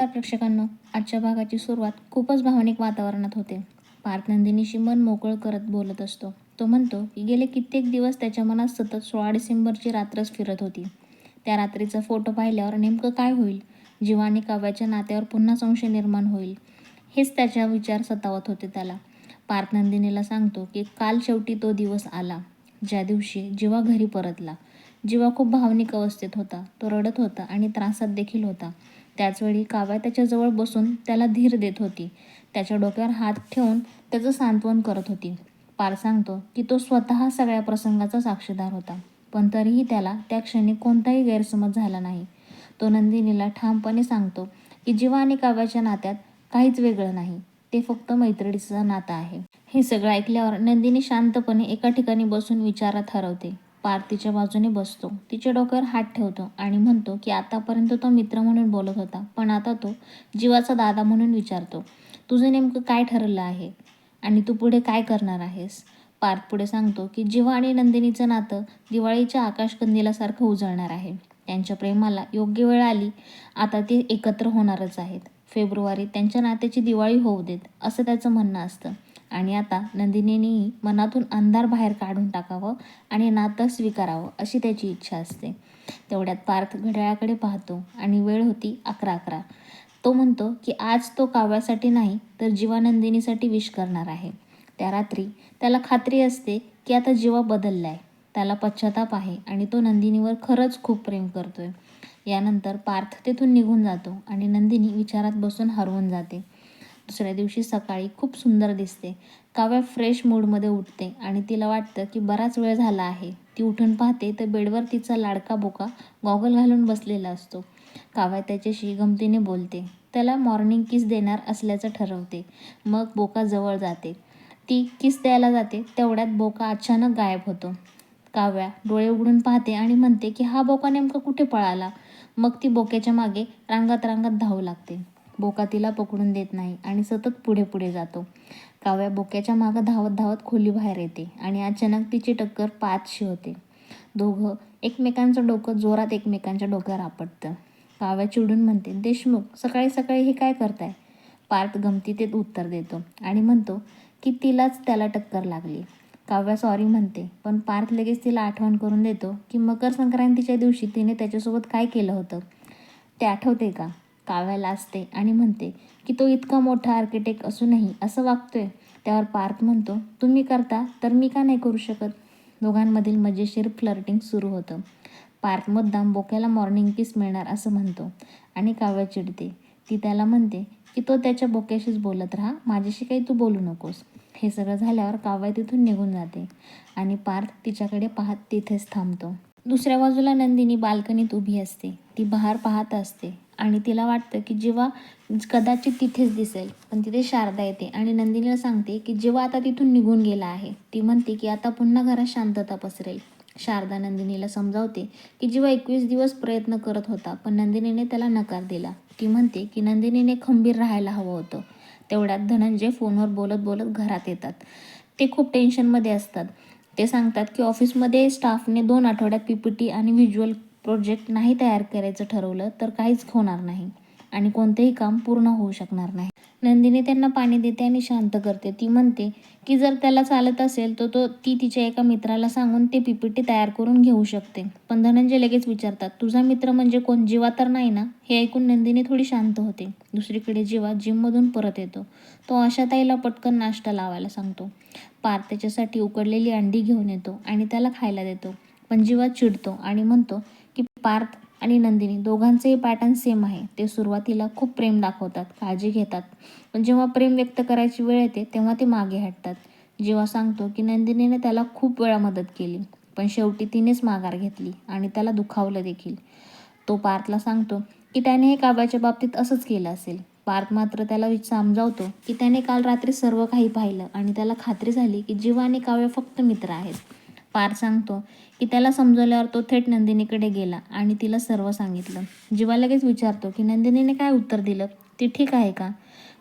तर प्रेक्षकांनो, आजच्या भागाची सुरुवात खूपच भावनिक वातावरणात होते. पार्थ नंदिनीशी मन मोकळं करत बोलत असतो. तो म्हणतो की गेले कित्येक दिवस त्याच्या मनात सतत 16 डिसेंबरची रात्रच फिरत होती. त्या रात्रीचा फोटो पाहिल्यावर नेमकं काय होईल? जीवा आणि काव्याच्या नात्यावर पुन्हा संशय निर्माण होईल, हेच त्याच्या विचार सतावत होते त्याला. पार्थ नंदिनीला सांगतो की काल शेवटी तो दिवस आला, ज्या दिवशी जीवा घरी परतला. जीवा खूप भावनिक अवस्थेत होता. तो रडत होता आणि त्रासात देखील होता. त्याचवेळी काव्या त्याच्याजवळ बसून त्याला धीर देत होती. त्याच्या डोक्यावर हात ठेवून त्याचं सांत्वन करत होती. पार्थ सांगतो की तो स्वतः सगळ्या प्रसंगाचा साक्षीदार होता, पण तरीही त्याला त्या क्षणी कोणताही गैरसमज झाला नाही. तो नंदिनीला ठामपणे सांगतो की जीवा आणि काव्याच्या नात्यात काहीच वेगळं नाही, ते फक्त मैत्रिणीचं नातं आहे. हे सगळं ऐकल्यावर नंदिनी शांतपणे एका ठिकाणी बसून विचारात हरवते. पार्थ तिच्या बाजूने बसतो, तिच्या डोक्यावर हात ठेवतो आणि म्हणतो की आतापर्यंत तो मित्र म्हणून बोलत होता, पण आता तो जीवाचा दादा म्हणून विचारतो. तुझं नेमकं काय ठरलं आहे आणि तू पुढे काय करणार आहेस? पार्थ पुढे सांगतो की जीवा आणि नंदिनीचं नातं दिवाळीच्या आकाशकंदिलासारखं उजळणार आहे. त्यांच्या प्रेमाला योग्य वेळ आली, आता ते एकत्र होणारच आहेत. फेब्रुवारीत त्यांच्या नात्याची दिवाळी होऊ देत, असं त्याचं म्हणणं असतं. आणि आता नंदिनीनेही मनातून अंधार बाहेर काढून टाकावं आणि नातं स्वीकारावं, अशी त्याची इच्छा असते. तेवढ्यात पार्थ घड्याळाकडे पाहतो आणि वेळ होती 11:11. तो म्हणतो की आज तो काव्यासाठी नाही तर जीवानंदिनीसाठी विश करणार आहे. त्या रात्री त्याला खात्री असते की आता जीवा बदललाय, त्याला पश्चाताप आहे आणि तो नंदिनीवर खरंच खूप प्रेम करतोय. यानंतर पार्थ तेथून निघून जातो आणि नंदिनी विचारात बसून हरवून जाते. दुसऱ्या दिवशी सकाळी खूप सुंदर दिसते. काव्या फ्रेश मूडमध्ये उठते आणि तिला वाटतं की बराच वेळ झाला आहे. ती उठून पाहते तर बेडवर तिचा लाडका बोका गॉगल घालून बसलेला असतो. काव्या त्याच्याशी गमतीने बोलते, त्याला मॉर्निंग किस देणार असल्याचं ठरवते. मग बोका जवळ जाते, ती किस द्यायला जाते, तेवढ्यात बोका अचानक गायब होतो. काव्या डोळे उघडून पाहते आणि म्हणते की हा बोका नेमका कुठे पळाला. मग ती बोक्याच्या मागे रांगत रांगत धावू लागते. बोका तिला पकडून देत नाही आणि सतत पुढे पुढे जातो. काव्या बोक्याच्या मागं धावत धावत खोलीबाहेर येते आणि अचानक तिची टक्कर पार्थशी होते. दोघं एकमेकांचं डोकं जोरात एकमेकांच्या डोक्यावर आपटतं. काव्या चिडून म्हणते, देशमुख, सकाळी सकाळी हे काय करताय? पार्थ गमतीत उत्तर देतो आणि म्हणतो की तिलाच त्याला टक्कर लागली. काव्या सॉरी म्हणते, पण पार्थ लगेच तिला आठवण करून देतो की मकर संक्रांतीच्या दिवशी तिने त्याच्यासोबत काय केलं होतं, ते आठवते का? काव्या लाजते आणि म्हणते की तो इतका मोठा आर्किटेक्ट असूनही असं वागतोय. त्यावर पार्थ म्हणतो, तुम्ही करता तर मी का नाही करू शकत? दोघांमधील मजेशीर फ्लर्टिंग सुरू होतं. पार्थ मुद्दाम बोक्याला मॉर्निंग किस मिळणार असं म्हणतो आणि काव्या चिडते. ती त्याला म्हणते की तो त्याच्या बोक्याशीच बोलत राहा, माझ्याशी काही तू बोलू नकोस. हे सगळं झाल्यावर काव्या तिथून निघून जाते आणि पार्थ तिच्याकडे पाहत तिथेच थांबतो. दुसऱ्या बाजूला नंदिनी बाल्कनीत उभी असते. ती बहार पाहत असते आणि तिला वाटतं की जीवा कदाचित तिथेच दिसेल, पण तिथे शारदा येते आणि नंदिनीला सांगते की जीवा आता तिथून निघून गेला आहे. ती म्हणते की आता पुन्हा घरात शांतता पसरेल. शारदा नंदिनीला समजावते की जीवा 21 दिवस प्रयत्न करत होता, पण नंदिनीने त्याला नकार दिला. ती म्हणते की नंदिनीने खंबीर राहायला हवं होतं. तेवढ्यात धनंजय फोनवर बोलत बोलत घरात येतात. ते खूप टेन्शनमध्ये असतात. ते सांगतात की ऑफिसमध्ये स्टाफने 2 आठवड्यात PPT आणि व्हिज्युअल प्रोजेक्ट नाही तयार करायचं ठरवलं तर काहीच होणार नाही आणि कोणतेही काम पूर्ण होऊ शकणार नाही. नंदिनी त्यांना पाणी देते आणि शांत करते. ती म्हणते की जर त्याला चालत असेल तर ती तिच्या एका मित्राला सांगून ते PPT तयार करून घेऊ शकते. पण धनंजय लगेच विचारतात, तुझा मित्र म्हणजे कोण? जीवा तर नाही ना? हे ऐकून नंदिनी थोडी शांत होते. दुसरीकडे जीवा जिममधून परत येतो. तो आशाताईला पटकन नाश्ता लावायला सांगतो. पार्थ त्याच्यासाठी उकडलेली अंडी घेऊन येतो आणि त्याला खायला देतो. पण जीवा चिडतो आणि म्हणतो की पार्थ आणि नंदिनी दोघांचेही पॅटर्न सेम आहे. ते सुरुवातीला खूप प्रेम दाखवतात, काळजी घेतात, पण जेव्हा प्रेम व्यक्त करायची वेळ येते तेव्हा ते मागे हटतात. जीवा सांगतो की नंदिनीने त्याला खूप वेळा मदत केली, पण शेवटी तिनेच माघार घेतली आणि त्याला दुखावलं देखील. तो पार्थला सांगतो की त्याने हे काव्याच्या बाबतीत असंच केलं असेल. पार्थ मात्र त्याला समजावतो की त्याने काल रात्री सर्व काही पाहिलं आणि त्याला खात्री झाली की जीवा आणि काव्य फक्त मित्र आहेत. पार्थ सांगतो की त्याला समजवल्यावर तो थेट नंदिनीकडे गेला आणि तिला सर्व सांगितलं. जीवा लगेच विचारतो की नंदिनीने काय उत्तर दिलं, ती ठीक आहे का?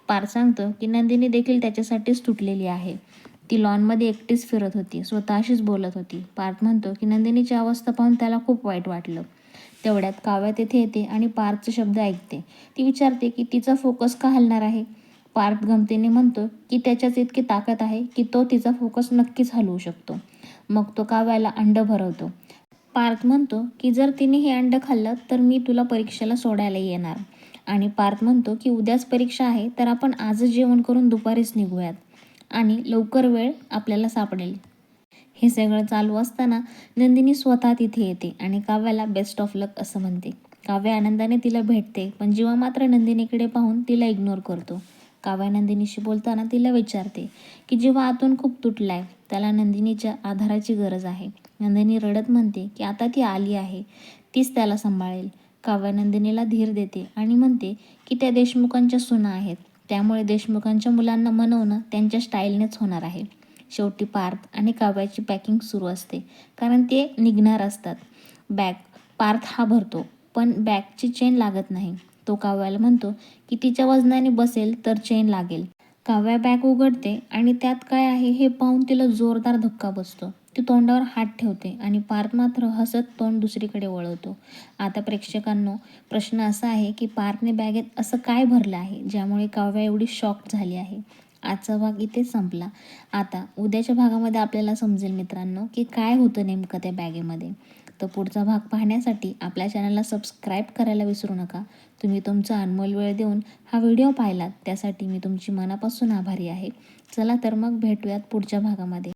पार्थ सांगतो की नंदिनी देखील त्याच्यासाठीच तुटलेली आहे. ती लॉनमध्ये एकटीच फिरत होती, स्वतःशीच बोलत होती. पार्थ म्हणतो की नंदिनीची अवस्था पाहून त्याला खूप वाईट वाटलं. तेवढ्यात काव्या तिथे येते आणि पार्थचे शब्द ऐकते. ती विचारते की तिचा फोकस का हलणार आहे. पार्थ गमतीने म्हणतो की त्याच्याच इतकी ताकद आहे की तो तिचा फोकस नक्कीच हलवू शकतो. मग तो काव्याला अंड भरवतो. पार्थ म्हणतो की जर तिने हे अंड खाल्लं तर मी तुला परीक्षेला सोडायला येणार. आणि पार्थ म्हणतो की उद्याच परीक्षा आहे तर आपण आजच जेवण करून दुपारीच निघूयात आणि लवकर वेळ आपल्याला सापडेल. हे सगळं चालू असताना नंदिनी स्वतः तिथे येते आणि काव्याला बेस्ट ऑफ लक असं म्हणते. काव्य आनंदाने तिला भेटते पण जीवा मात्र नंदिनीकडे पाहून तिला इग्नोर करतो. काव्या नंदिनीशी बोलताना तिला विचारते की जीवा आतून खूप तुटलाय, त्याला नंदिनीच्या आधाराची गरज आहे. नंदिनी रडत म्हणते की आता ती आली आहे, तीच त्याला सांभाळेल. काव्या नंदिनीला धीर देते आणि म्हणते की त्या देशमुखांच्या सुना आहेत, त्यामुळे देशमुखांच्या मुलांना मनवणं त्यांच्या स्टाईलनेच होणार आहे. शेवटी पार्थ आणि काव्याची पॅकिंग सुरू असते कारण ते निघणार असतात. बॅग पार्थ हा भरतो पण बॅगची चेन लागत नाही. तो काव्याला म्हणतो की तिच्या वजनाने बसेल तर चेन लागेल. काव्या बॅग उघडते आणि त्यात काय आहे हे पाहून तिला जोरदार धक्का बसतो. ती तोंडावर हात ठेवते आणि पार्थ मात्र हसत तोंड दुसरीकडे वळवतो. आता प्रेक्षकांनो, प्रश्न असा आहे की पार्थने बॅगेत असं काय भरलं आहे ज्यामुळे काव्या एवढी शॉक झाली आहे. आजचा भाग इथेच संपला. आता उद्याच्या भागामध्ये आपल्याला समजेल मित्रांनो की काय होतं नेमकं त्या बॅगेमध्ये. तर पुढचा भाग पाहण्यासाठी आपल्या चॅनलला सबस्क्राईब करायला विसरू नका. तुम्ही तुमचा अनमोल वेळ देऊन हा व्हिडिओ पाहिलात त्यासाठी मी तुमची मनापासून आभारी आहे. चला तर मग भेटूयात पुढच्या भागामध्ये.